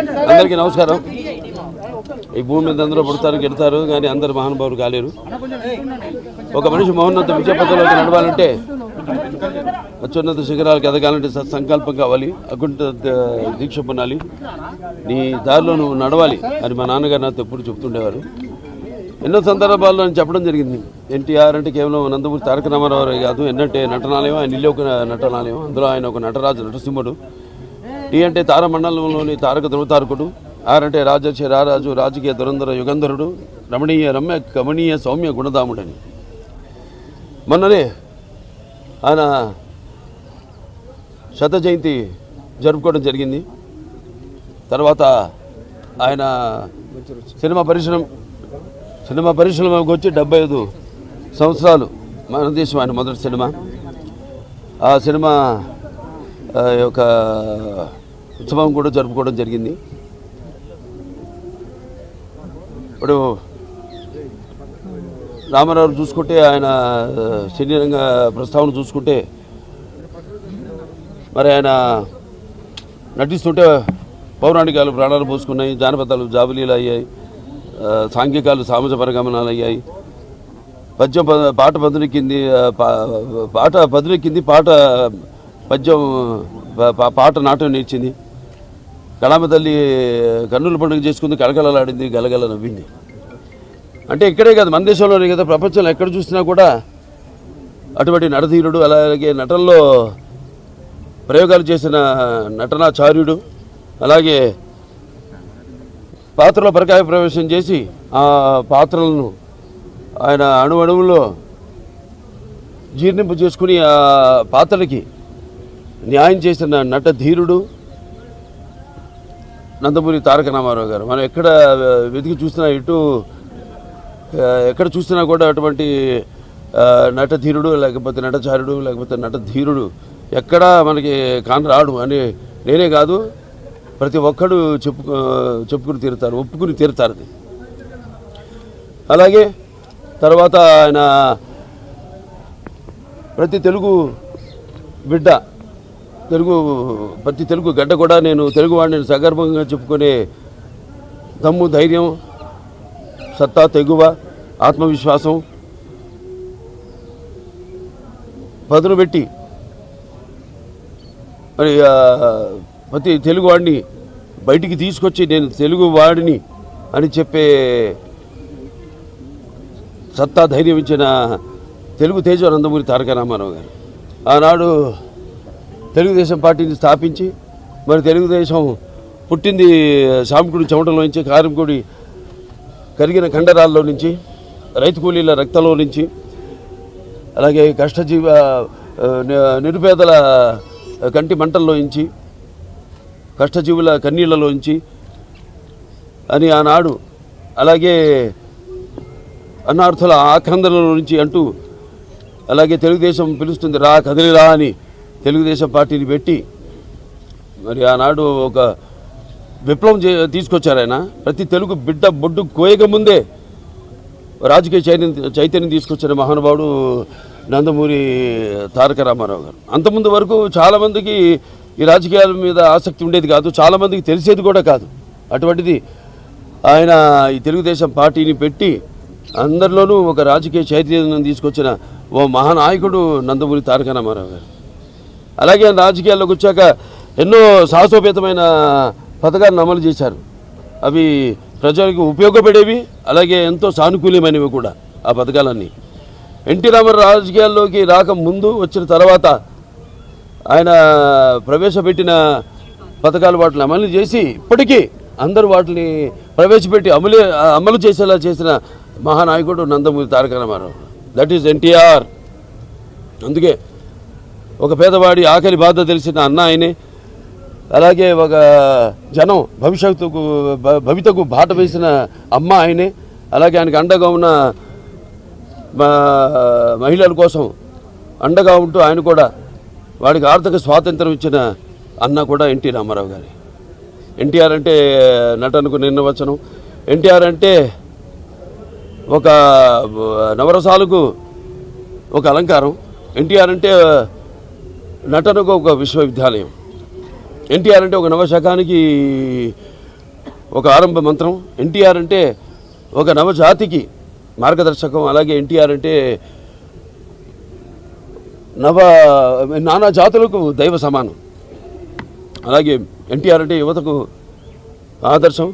అందరికీ నమస్కారం. ఈ భూమి మీద అందరూ పుడతారు గెడతారు, కానీ అందరు మహానుభావులు కాలేరు. ఒక మనిషి మహోన్నత విద్యాపథంలోకి నడవాలంటే, అత్యున్నత శిఖరాలకు ఎదగాలంటే సంకల్పం కావాలి, అకుంఠ దీక్ష పొందాలి, నీ దారిలో నువ్వు నడవాలి అని మా నాన్నగారు నాతో ఎప్పుడు చెప్తుండేవారు. ఎన్నో సందర్భాల్లో నేను చెప్పడం జరిగింది. ఎన్టీఆర్ అంటే కేవలం నందమూరి తారక రామారావు కాదు, ఎన్నంటే నటనాలయం, ఆయన ఇల్లు ఒక నటనాలయం, అందులో ఆయన ఒక నటరాజు నటసింహుడు. టీ అంటే తారమండలంలోని తారక ధృవతారకుడు, ఆర్ అంటే రాజర్షి రారాజు, రాజకీయ దురంధర యుగంధరుడు, రమణీయ రమ్య కమనీయ సౌమ్య గుణధాముడని. మొన్ననే ఆయన శత జయంతి జరుపుకోవడం జరిగింది. తర్వాత ఆయన సినిమా పరిశ్రమకు వచ్చి 75 సంవత్సరాలు మన దేశం ఆయన మొదటి సినిమా. ఆ సినిమా యొక్క ఉత్సవం కూడా జరుపుకోవడం జరిగింది. ఇప్పుడు రామారావు చూసుకుంటే, ఆయన సినీ రంగ ప్రస్తావన చూసుకుంటే, మరి ఆయన నటిస్తుంటే పౌరాణికాలు ప్రాణాలు పోసుకున్నాయి, జానపదాలు జాబులీలు అయ్యాయి, సాంఘికాలు సామాజిక పరిగమనాలు అయ్యాయి, పద్యం పాట బదులెక్కింది, పాట బదులెక్కింది, పద్యం పాట నాట్యం నేర్చింది, కళామ తల్లి కన్నుల పండుగ చేసుకుంది, కలకలలాడింది, గలగల నవ్వింది. అంటే ఇక్కడే కాదు, మన దేశంలోనే కదా, ప్రపంచంలో ఎక్కడ చూసినా కూడా అటువంటి నటధీరుడు, అలాగే నటనలో ప్రయోగాలు చేసిన నటనాచార్యుడు, అలాగే పాత్రలో పరకాయ ప్రవేశం చేసి ఆ పాత్రలను ఆయన అణువులో జీర్ణింపు చేసుకుని ఆ పాత్రలకి న్యాయం చేసిన నటధీరుడు నందమూరి తారక రామారావు గారు. మనం ఎక్కడ వెతికి చూసినా, ఎక్కడ చూసినా కూడా అటువంటి నటధీరుడు, లేకపోతే నటచారుడు, లేకపోతే నటధీరుడు ఎక్కడా మనకి కానరాడు అని నేనే కాదు, ప్రతి ఒక్కడు చెప్పుకుని తీరుతారు, ఒప్పుకుని తీరుతారు. అలాగే తర్వాత ఆయన ప్రతి తెలుగు బిడ్డ, ప్రతి తెలుగు గడ్డ కూడా నేను తెలుగువాడిని సగర్భంగా చెప్పుకునే దమ్ము, ధైర్యం, సత్తా, తెగువ, ఆత్మవిశ్వాసం పదును పెట్టి మరి ప్రతి తెలుగువాడిని బయటికి తీసుకొచ్చి నేను తెలుగువాడిని అని చెప్పే సత్తా, ధైర్యం ఇచ్చిన తెలుగు తేజ నందమూరి తారక రామారావు గారు. ఆనాడు తెలుగుదేశం పార్టీని స్థాపించి, మరి తెలుగుదేశం పుట్టింది సామికుడి చెమటలో నుంచి, కార్మికుడి కరిగిన కండరాల్లో నుంచి, రైతు కూలీల రక్తంలో నుంచి, అలాగే కష్టజీవ నిరుపేదల కంటి మంటల్లో నుంచి, కష్టజీవుల కన్నీళ్లలోంచి అని ఆనాడు, అలాగే అన్నార్థుల ఆక్రందనల నుంచి అంటూ, అలాగే తెలుగుదేశం పిలుస్తుంది రా కదిలిరా అని తెలుగుదేశం పార్టీని పెట్టి మరి ఆనాడు ఒక విప్లవం తీసుకొచ్చారు ఆయన. ప్రతి తెలుగు బిడ్డ బొడ్డు కోయక ముందే రాజకీయ చైతన్యం తీసుకొచ్చిన మహానుభావుడు నందమూరి తారక రామారావు గారు. అంతకుముందు వరకు చాలామందికి ఈ రాజకీయాల మీద ఆసక్తి ఉండేది కాదు, చాలామందికి తెలిసేది కూడా కాదు. అటువంటిది ఆయన ఈ తెలుగుదేశం పార్టీని పెట్టి అందరిలోనూ ఒక రాజకీయ చైతన్యం తీసుకొచ్చిన ఓ మహానాయకుడు నందమూరి తారక రామారావు గారు. అలాగే రాజకీయాల్లోకి వచ్చాక ఎన్నో సాహసోపేతమైన పథకాలను అమలు చేశారు. అవి ప్రజలకు ఉపయోగపడేవి, అలాగే ఎంతో సానుకూలమైనవి కూడా ఆ పథకాలన్నీ. ఎన్టీ రామారావు రాజకీయాల్లోకి రాకముందు, వచ్చిన తర్వాత ఆయన ప్రవేశపెట్టిన పథకాలు వాటిని అమలు చేసి ఇప్పటికీ అందరూ వాటిని ప్రవేశపెట్టి అమలు చేసేలా చేసిన మహానాయకుడు నందమూరి తారక రామారావు. That is NTR. అందుకే ఒక పేదవాడి ఆకలి బాధ తెలిసిన అన్న ఆయనే, అలాగే ఒక జనం భవితకు బాట వేసిన అమ్మ ఆయనే, అలాగే ఆయనకు అండగా ఉన్న మహిళల కోసం అండగా ఉంటూ ఆయన కూడా వాడికి ఆర్థిక స్వాతంత్రం ఇచ్చిన అన్న కూడా ఎన్టీ రామారావు గారి. ఎన్టీఆర్ అంటే నటనకు నిర్వచనం, ఎన్టీఆర్ అంటే ఒక నవరసాలకు ఒక అలంకారం, ఎన్టీఆర్ అంటే నటనకు ఒక విశ్వవిద్యాలయం, ఎన్టీఆర్ అంటే ఒక నవశకానికి ఒక ఆరంభ మంత్రం. ఎన్టీఆర్ అంటే ఒక నవజాతికి మార్గదర్శకం. అలాగే ఎన్టీఆర్ అంటే నానా జాతులకు దైవ సమానం. అలాగే ఎన్టీఆర్ అంటే యువతకు ఆదర్శం.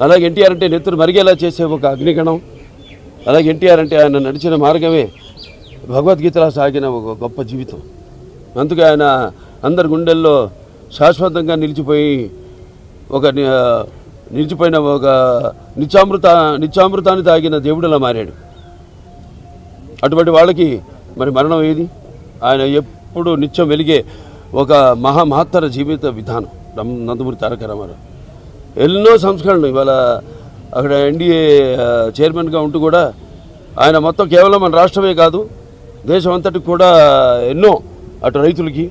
అలాగే ఎన్టీఆర్ అంటే నెత్తురు మరిగేలా చేసే ఒక అగ్నిగణం. అలాగే ఎన్టీఆర్ అంటే ఆయన నడిచిన మార్గమే భగవద్గీతలా సాగిన ఒక గొప్ప జీవితం. అందుకే ఆయన అందరి గుండెల్లో శాశ్వతంగా నిలిచిపోయిన ఒక నిత్యామృతాన్ని తాగిన దేవుడిలా మారాడు. అటువంటి వాళ్ళకి మరి మరణం ఏది? ఆయన ఎప్పుడు నిత్యం వెలిగే ఒక మహత్తర జీవిత విధానం నందమూరి తారక రామారావు. ఎన్నో సంస్కరణలు. ఇవాళ అక్కడ ఎన్డీఏ చైర్మన్గా ఉంటూ కూడా ఆయన మొత్తం కేవలం మన రాష్ట్రమే కాదు దేశం అంతటికి కూడా ఎన్నో అటు రైతులకి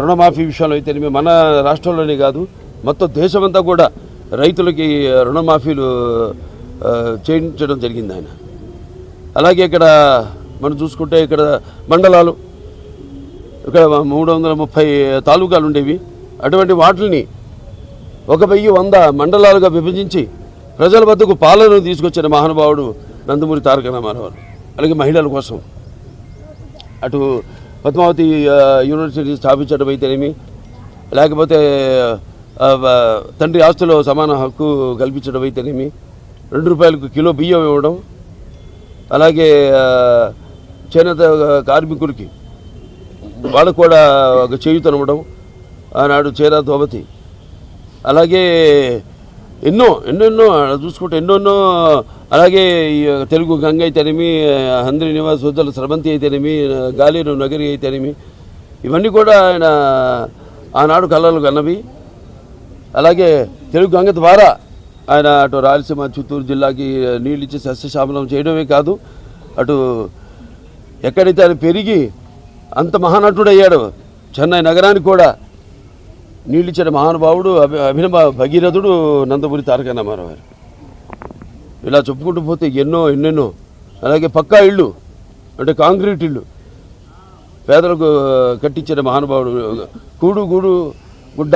రుణమాఫీ విషయంలో అయితేనేమి మన రాష్ట్రంలోనే కాదు మొత్తం దేశమంతా కూడా రైతులకి రుణమాఫీలు చేయించడం జరిగింది ఆయన. అలాగే ఇక్కడ మనం చూసుకుంటే ఇక్కడ మండలాలు ఇక్కడ 330 తాలూకాలు ఉండేవి. అటువంటి వాటిని 1100 మండలాలుగా విభజించి ప్రజల వద్దకు పాలన తీసుకొచ్చిన మహానుభావుడు నందమూరి తారక రామారావు. అలాగే మహిళల కోసం అటు పద్మావతి యూనివర్సిటీ స్థాపించడం అయితేనేమి, లేకపోతే తండ్రి ఆస్తులో సమాన హక్కు కల్పించడం అయితేనేమి, 2 రూపాయలకు కిలో బియ్యం ఇవ్వడం, అలాగే చేనేత కార్మికులకి వాళ్ళకు కూడా ఒక చేయూతనివ్వడం, ఆనాడు చేరా దోబతి, అలాగే ఎన్నో చూసుకుంటే ఎన్నెన్నో. అలాగే తెలుగు గంగ అయితేనేమి, హంద్రి నివాస్ ఉజ్జల స్రవంతి అయితేనేమి, గాలేరు నగరి అయితేనేమి, ఇవన్నీ కూడా ఆయన ఆనాడు కళలు కన్నవి. అలాగే తెలుగు గంగ ద్వారా ఆయన అటు రాయలసీమ చిత్తూరు జిల్లాకి నీళ్ళు ఇచ్చి సస్యశ్యామలం చేయడమే కాదు, అటు ఎక్కడైతే ఆయన పెరిగి అంత మహానటుడయ్యాడు చెన్నై నగరానికి కూడా నీళ్ళిచ్చిన మహానుభావుడు అభినవ భగీరథుడు నందమూరి తారక రామారావు గారు. ఇలా చెప్పుకుంటూ పోతే ఎన్నెన్నో. అలాగే పక్కా ఇళ్ళు అంటే కాంక్రీట్ ఇళ్ళు పేదలకు కట్టించిన మహానుభావుడు. కూడు గూడు గుడ్డ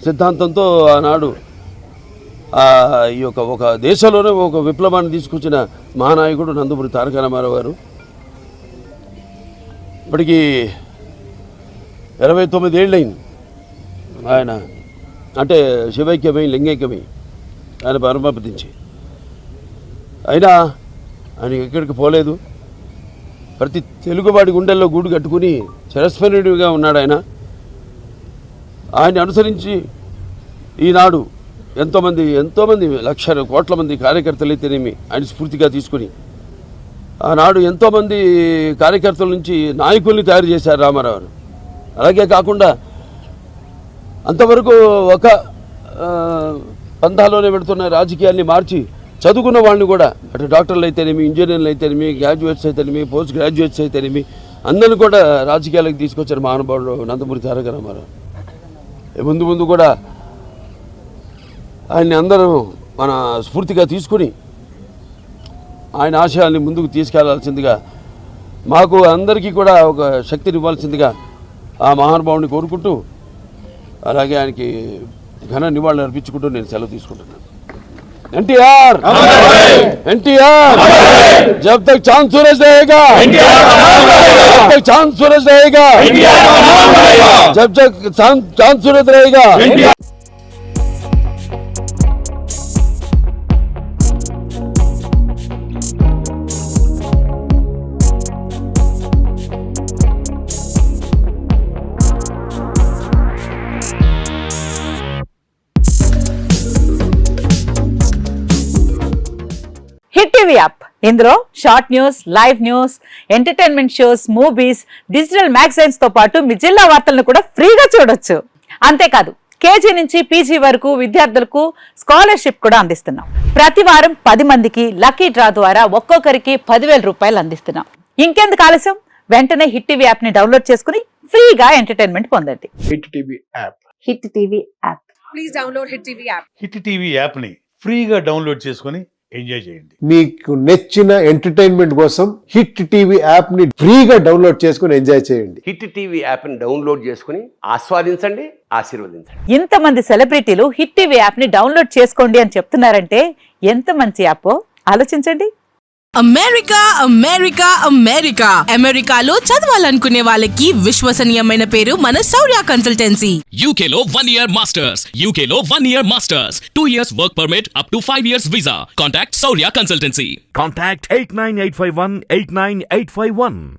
సిద్ధాంతంతో ఆనాడు ఈ యొక్క ఒక దేశంలోనే ఒక విప్లవాన్ని తీసుకొచ్చిన మహానాయకుడు నందమూరి తారక రామారావు గారు. ఇప్పటికీ 29 ఏళ్ళైంది ఆయన అంటే శివైక్యమై లింగైక్యమై ఆయన పరమపదించి. అయినా ఆయన ఎక్కడికి పోలేదు. ప్రతి తెలుగువాడి గుండెల్లో గూడు కట్టుకుని చిరస్మరణీయుడిగా ఉన్నాడు ఆయన. ఆయన్ని అనుసరించి ఈనాడు ఎంతోమంది లక్షల కోట్ల మంది కార్యకర్తలు అయితేనేమి ఆయన స్ఫూర్తిగా తీసుకుని ఆనాడు ఎంతోమంది కార్యకర్తల నుంచి నాయకుల్ని తయారు చేశారు రామారావు. అలాగే కాకుండా అంతవరకు ఒక పంథాలోనే పెడుతున్న రాజకీయాల్ని మార్చి చదువుకున్న వాళ్ళని కూడా అటు డాక్టర్లు అయితేనేమి, ఇంజనీర్లు అయితేనేమి, గ్రాడ్యుయేట్స్ అయితేనేమి, పోస్ట్ గ్రాడ్యుయేట్స్ అయితేనేమి అందరిని కూడా రాజకీయాలకు తీసుకొచ్చారు మహానుభావుడు నందమూరి తారక రామారావు. ముందు కూడా ఆయన్ని అందరూ మన స్ఫూర్తిగా తీసుకుని ఆయన ఆశయాల్ని ముందుకు తీసుకెళ్లాల్సిందిగా మాకు అందరికీ కూడా ఒక శక్తిని ఇవ్వాల్సిందిగా ఆ మహానుభావుని కోరుకుంటూ అలాగే ఆయనకి ఘన నివాళులు అర్పించుకుంటూ నేను సెలవు తీసుకుంటున్నాను. एनटीआर जब तक चांद सूरज रहेगा, जब तक चांद सूरज रहेगा, जब तक चांद सूरज रहेगा. హిట్ టీవీ యాప్ ఇందులో short news, live news, entertainment shows, movies, digital magazines తో పాటు మీ జిల్లా వార్తలను కూడా ఫ్రీగా చూడొచ్చు. అంతేకాదు కేజీ నుంచి పీజీ వరకు విద్యార్థులకు స్కాలర్షిప్ కూడా అందిస్తున్నాం. ప్రతి వారం 10 మందికి లక్కీ డ్రా ద్వారా ఒక్కొక్కరికి 10,000 రూపాయలు అందిస్తున్నాం. ఇంకెందుకు ఆలస్యం, వెంటనే హిట్ టీవీ యాప్ ని డౌన్లోడ్ చేసుకుని ఫ్రీగా ఎంటర్టైన్మెంట్ పొందండి. Hit TV app. Hit TV app. Please download hit TV app. Hit TV app ని ఫ్రీగా డౌన్లోడ్ చేసుకొని ఎంజాయ్ చేయండి. మీకు నచ్చిన ఎంటర్టైన్మెంట్ కోసం హిట్ టీవీ యాప్ ని ఫ్రీగా డౌన్లోడ్ చేసుకుని ఎంజాయ్ చేయండి. హిట్ టీవీ యాప్ని డౌన్లోడ్ చేసుకుని ఆస్వాదించండి, ఆశీర్వదించండి. ఇంతమంది సెలబ్రిటీలు హిట్ టీవీ యాప్ ని డౌన్లోడ్ చేసుకోండి అని చెప్తున్నారంటే ఎంత మంచి యాప్ ఆలోచించండి. అమెరికా అమెరికా అమెరికా అమెరికాలో చదవాలనుకునే వాళ్ళకి విశ్వసనీయమైన పేరు మన శౌర్య కన్సల్టెన్సీ. UK లో 1 year masters. UK లో 1 year masters. 2 years work permit up to 5 years visa. Contact Saurya Consultancy. Contact 89851 89851.